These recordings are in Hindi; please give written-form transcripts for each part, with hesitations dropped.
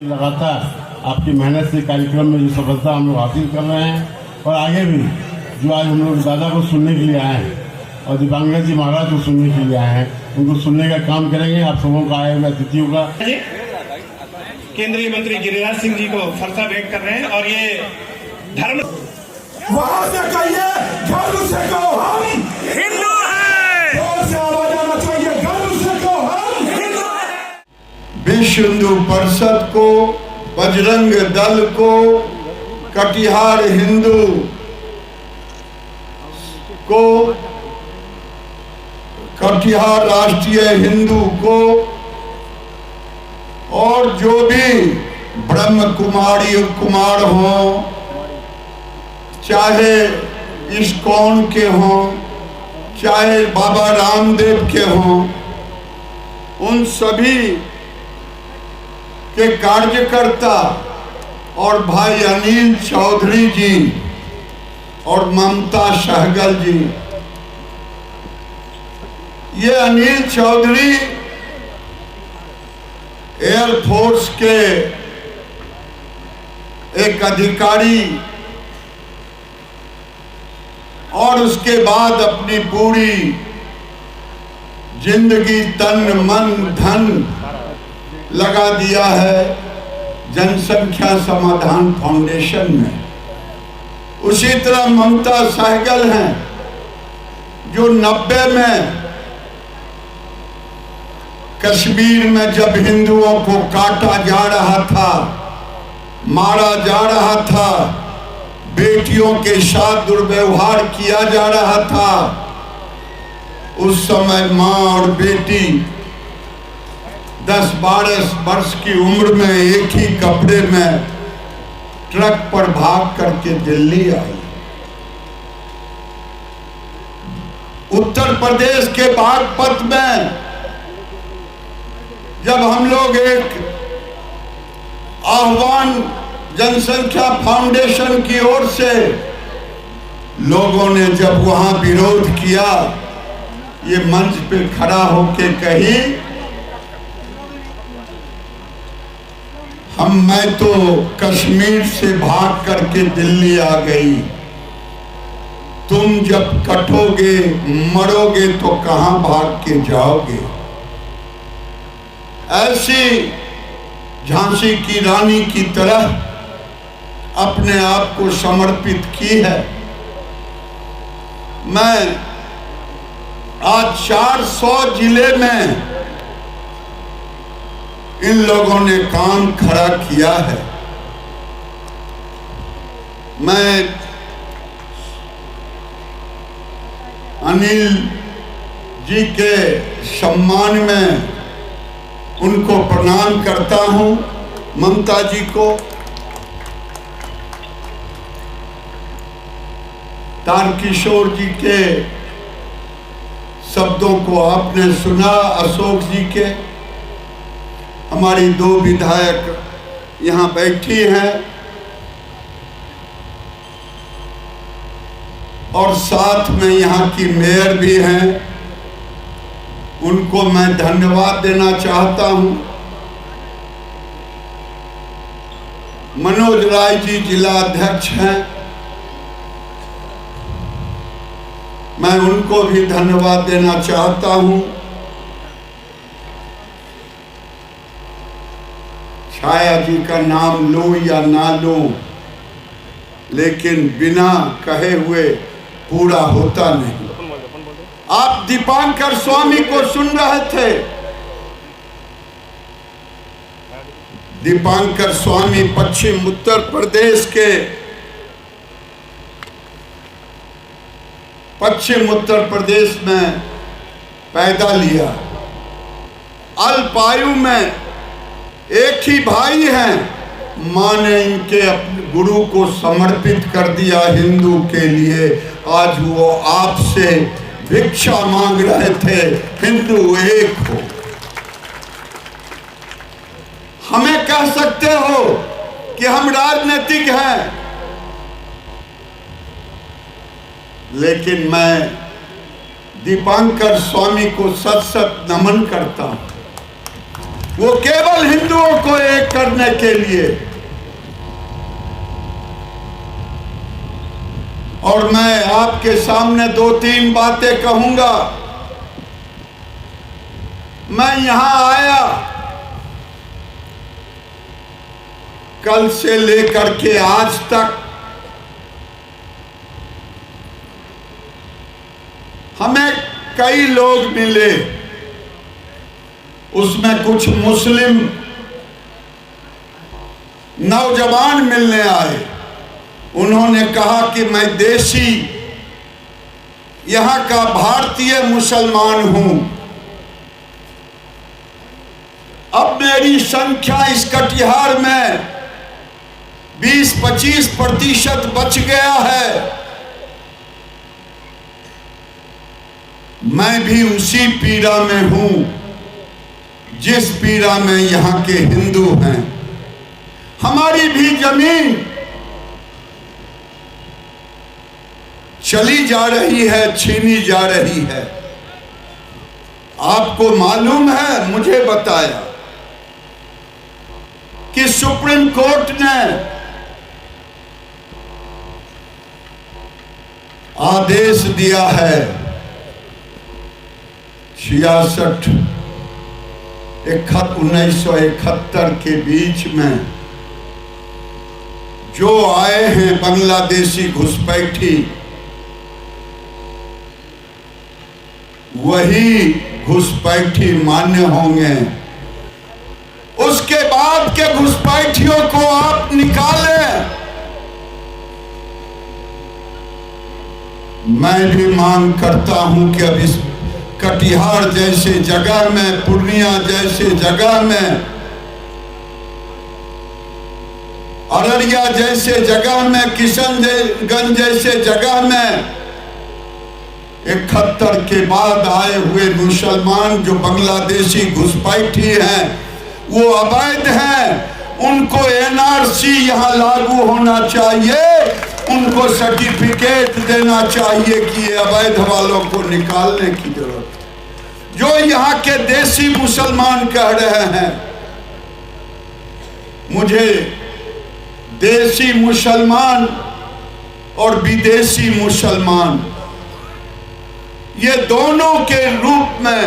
लगातार आपकी मेहनत से कार्यक्रम में जो सफलता हम लोग हासिल कर रहे हैं और आगे भी जो आज हम लोग दादा को सुनने के लिए आए हैं और दिपांकर जी महाराज को सुनने के लिए आए हैं, उनको सुनने का काम करेंगे। आप सबों का आए हुए अतिथियों का केंद्रीय मंत्री गिरिराज सिंह जी को फरसा भेंट कर रहे हैं और ये धर्म वहां से कहिए गर्व से कहो हम हिंदू है, जोर से आवाज आना चाहिए, गर्व से कहो हम हिंदू है। विश्व हिंदू परिषद को, बजरंग दल को, कटिहार हिंदू को, कटिहार राष्ट्रीय हिंदू को और जो भी ब्रह्म कुमारी कुमार हों, चाहे इस्कॉन के हों, चाहे बाबा रामदेव के हों, उन सभी के कार्यकर्ता और भाई अनिल चौधरी जी और ममता सहगल जी। ये अनिल चौधरी एयरफोर्स के एक अधिकारी और उसके बाद अपनी पूरी जिंदगी तन मन धन लगा दिया है जनसंख्या समाधान फाउंडेशन में। उसी तरह ममता सहगल हैं जो 90 में कश्मीर में जब हिंदुओं को काटा जा रहा था, मारा जा रहा था, बेटियों के साथ दुर्व्यवहार किया जा रहा था, उस समय माँ और बेटी 10-12 वर्ष की उम्र में एक ही कपड़े में ट्रक पर भाग करके दिल्ली आई। उत्तर प्रदेश के बागपत में जब हम लोग एक आह्वान जनसंख्या फाउंडेशन की ओर से लोगों ने जब वहां विरोध किया, ये मंच पे खड़ा होके कही, मैं तो कश्मीर से भाग करके दिल्ली आ गई, तुम जब कटोगे मरोगे तो कहां भाग के जाओगे। ऐसी झांसी की रानी की तरह अपने आप को समर्पित की है। मैं आज 400 जिले में इन लोगों ने काम खड़ा किया है। मैं अनिल जी के सम्मान में उनको प्रणाम करता हूं, ममता जी को। तारकिशोर जी के शब्दों को आपने सुना, अशोक जी के। हमारी 2 विधायक यहाँ बैठी हैं और साथ में यहाँ की मेयर भी हैं, उनको मैं धन्यवाद देना चाहता हूँ। मनोज राय जी जिला अध्यक्ष हैं, मैं उनको भी धन्यवाद देना चाहता हूँ। छाया जी का नाम लो या ना लो, लेकिन बिना कहे हुए पूरा होता नहीं। आप दीपांकर स्वामी को सुन रहे थे। दीपांकर स्वामी पश्चिम उत्तर प्रदेश के पश्चिम उत्तर प्रदेश में पैदा लिया। अल्पायु में एक ही भाई हैं, माँ ने इनके अपने गुरु को समर्पित कर दिया हिंदू के लिए। आज वो आपसे भिक्षा मांग रहे थे, हिंदू एक हो। हमें कह सकते हो कि हम राजनीतिक हैं, लेकिन मैं दीपांकर स्वामी को सत सत नमन करता हूं। वो केवल हिंदुओं को एक करने के लिए। और मैं आपके सामने 2-3 बातें कहूंगा। मैं यहां आया, कल से लेकर के आज तक हमें कई लोग मिले, उसमें कुछ मुस्लिम नौजवान मिलने आए। उन्होंने कहा कि मैं देशी यहां का भारतीय मुसलमान हूं। अब मेरी संख्या इस कटिहार में 20-25% बच गया है। मैं भी उसी पीड़ा में हूं जिस पीड़ा में यहां के हिंदू हैं। हमारी भी जमीन चली जा रही है, छीनी जा रही है। आपको मालूम है, मुझे बताया कि सुप्रीम कोर्ट ने आदेश दिया है 1971 के बीच में जो आए हैं बांग्लादेशी घुसपैठी, वही घुसपैठी मान्य होंगे। उसके बाद के घुसपैठियों को आप निकालें। मैं भी मांग करता हूं कि अब इस कटिहार जैसे जगह में, पूर्णिया जैसे जगह में, अररिया जैसे जगह में, किशनगंज जैसे जगह में 71 के बाद आए हुए मुसलमान जो बांग्लादेशी घुसपैठी हैं, वो अवैध हैं। उनको एनआरसी यहां लागू होना चाहिए, उनको सर्टिफिकेट देना चाहिए कि ये अवैध वालों को निकालने की जरूरत है। जो यहाँ के देसी मुसलमान कह रहे हैं, मुझे देसी मुसलमान और विदेशी मुसलमान, ये दोनों के रूप में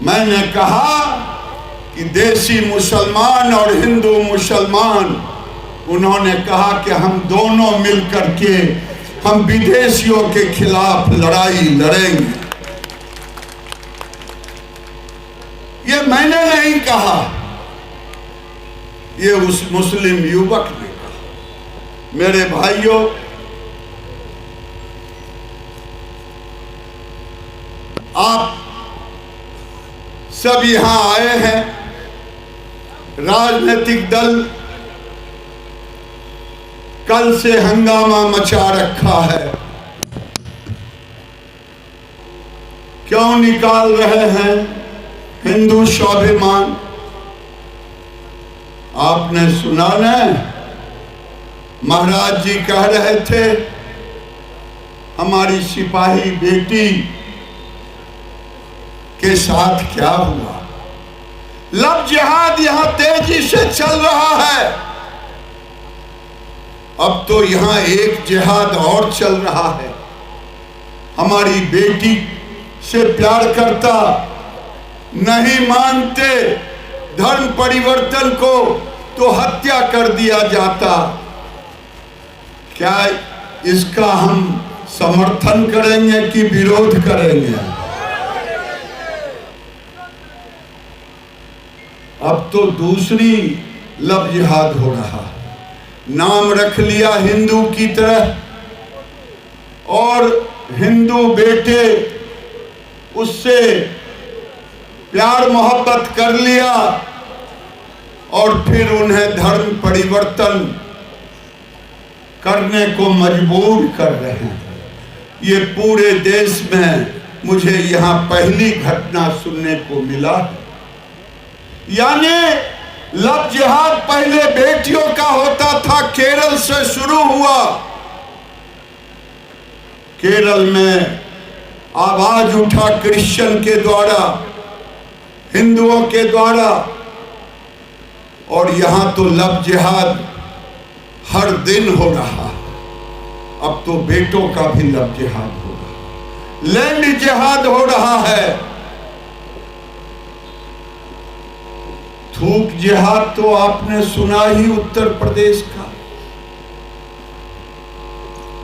मैंने कहा कि देसी मुसलमान और हिंदू मुसलमान, उन्होंने कहा कि हम दोनों मिलकर के हम विदेशियों के खिलाफ लड़ाई लड़ेंगे। ये मैंने नहीं कहा, ये उस मुस्लिम युवक ने कहा। मेरे भाइयों, आप सब यहां आए हैं, राजनीतिक दल कल से हंगामा मचा रखा है। क्यों निकाल रहे हैं हिंदू स्वाभिमान? आपने सुना न, महाराज जी कह रहे थे हमारी सिपाही बेटी के साथ क्या हुआ। लव जिहाद यहां तेजी से चल रहा है। अब तो यहां एक जिहाद और चल रहा है। हमारी बेटी से प्यार करता, नहीं मानते धर्म परिवर्तन को तो हत्या कर दिया जाता। क्या इसका हम समर्थन करेंगे कि विरोध करेंगे? अब तो दूसरी लव जिहाद हो रहा है। नाम रख लिया हिंदू की तरह, और हिंदू बेटे उससे प्यार मोहब्बत कर लिया और फिर उन्हें धर्म परिवर्तन करने को मजबूर कर रहे हैं। ये पूरे देश में मुझे यहाँ पहली घटना सुनने को मिला। यानी लव जिहाद पहले बेटियों का होता था, केरल से शुरू हुआ। केरल में आवाज उठा क्रिश्चियन के द्वारा हिंदुओं के द्वारा, और यहां तो लव जिहाद हर दिन हो रहा। अब तो बेटों का भी लव जिहाद हो रहा, लैंड जिहाद हो रहा है। थूक जिहाद तो आपने सुना ही उत्तर प्रदेश का।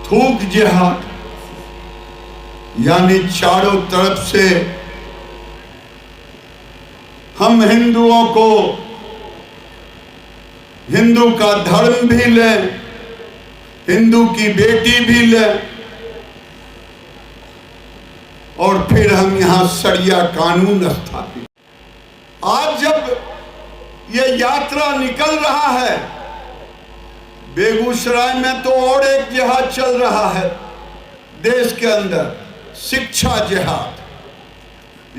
थूक जिहाद यानी चारों तरफ से हम हिंदुओं को, हिंदू का धर्म भी लें, हिंदू की बेटी भी लें, और फिर हम यहां शरिया कानून स्थापित। आज जब ये यात्रा निकल रहा है, बेगूसराय में तो और एक जिहाद चल रहा है देश के अंदर, शिक्षा जिहाद।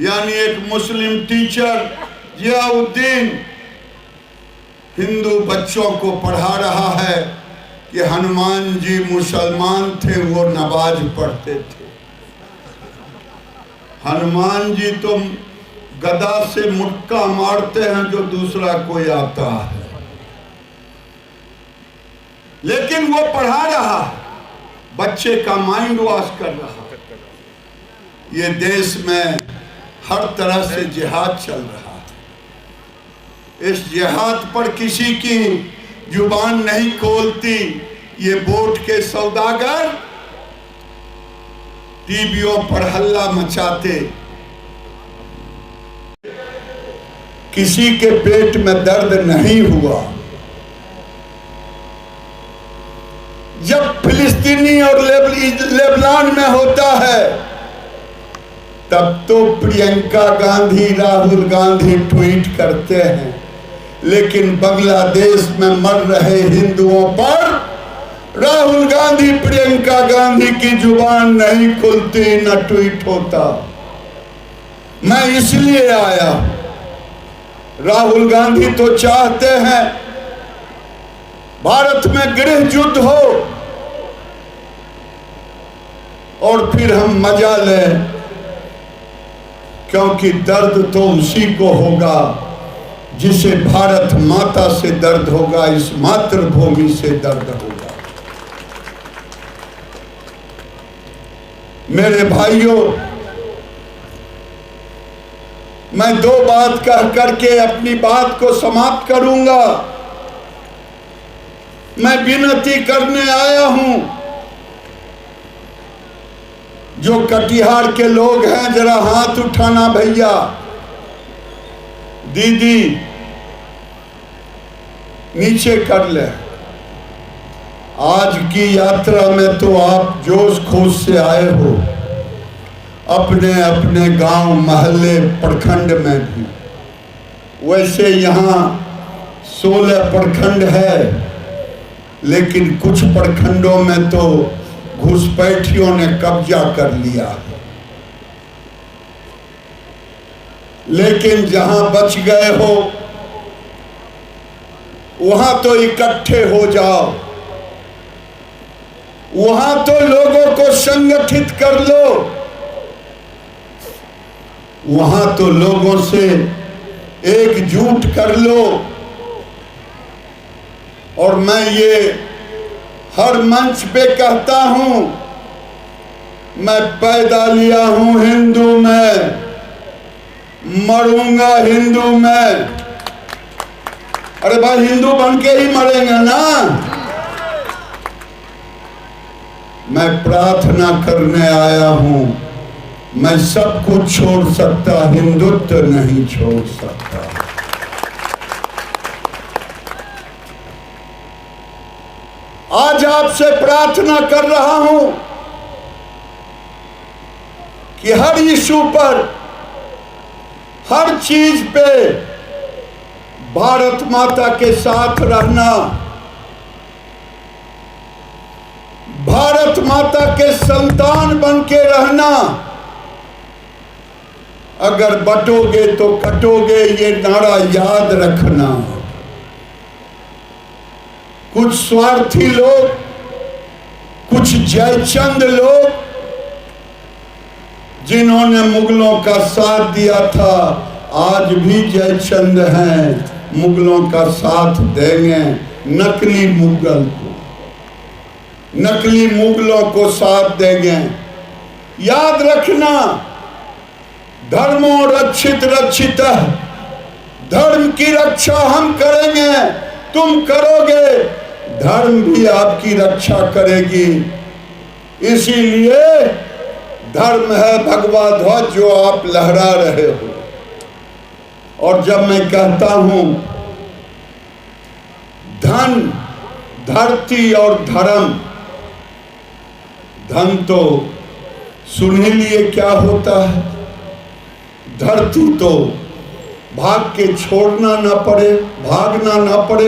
यानी एक मुस्लिम टीचर जियाउद्दीन हिंदू बच्चों को पढ़ा रहा है कि हनुमान जी मुसलमान थे, वो नमाज पढ़ते थे। हनुमान जी तो गदा से मुक्का मारते हैं जो दूसरा कोई आता है, लेकिन वो पढ़ा रहा है, बच्चे का माइंड वॉश कर रहा है। ये देश में हर तरह से जिहाद चल रहा है। इस जिहाद पर किसी की जुबान नहीं खोलती। ये वोट के सौदागर टीवियों पर हल्ला मचाते। किसी के पेट में दर्द नहीं हुआ। जब फिलिस्तीनी और लेबनान में होता है तब तो प्रियंका गांधी, राहुल गांधी ट्वीट करते हैं, लेकिन बांग्लादेश में मर रहे हिंदुओं पर राहुल गांधी, प्रियंका गांधी की जुबान नहीं खुलती, न ट्वीट होता। मैं इसलिए आया। राहुल गांधी तो चाहते हैं भारत में गृह युद्ध हो और फिर हम मजा लें, क्योंकि दर्द तो उसी को होगा जिसे भारत माता से दर्द होगा, इस मातृभूमि से दर्द होगा। मेरे भाइयों, मैं दो बात कह करके अपनी बात को समाप्त करूंगा। मैं विनती करने आया हूं, जो कटिहार के लोग हैं जरा हाथ उठाना भैया, दीदी नीचे कर ले। आज की यात्रा में तो आप जोश खोश से आए हो, अपने अपने गांव, मोहल्ले, प्रखंड में भी। वैसे यहाँ 16 प्रखंड है, लेकिन कुछ प्रखंडों में तो घुसपैठियों ने कब्जा कर लिया। लेकिन जहां बच गए हो वहां तो इकट्ठे हो जाओ, वहां तो लोगों को संगठित कर लो, वहां तो लोगों से एकजुट कर लो। और मैं ये हर मंच पे कहता हूं, मैं पैदा लिया हूं हिंदू में, मरूंगा हिंदू में। अरे भाई, हिंदू बन के ही मरेंगे ना। मैं प्रार्थना करने आया हूं, मैं सब कुछ छोड़ सकता, हिंदुत्व नहीं छोड़ सकता। आज आपसे प्रार्थना कर रहा हूं कि हर इशू पर, हर चीज पे भारत माता के साथ रहना, भारत माता के संतान बन के रहना। अगर बटोगे तो कटोगे, ये नारा याद रखना। कुछ स्वार्थी लोग, कुछ जयचंद लोग, जिन्होंने मुगलों का साथ दिया था, आज भी जयचंद हैं, मुगलों का साथ देंगे, नकली मुगलों को साथ देंगे। याद रखना, धर्मो रक्षित रक्षितः, धर्म की रक्षा हम करेंगे, तुम करोगे, धर्म भी आपकी रक्षा करेगी। इसीलिए धर्म है भगवा ध्वज जो आप लहरा रहे हो। और जब मैं कहता हूं धन, धरती और धर्म, धन तो सुन ही लिए क्या होता है, धरती तो भाग के छोड़ना ना पड़े, भागना ना पड़े।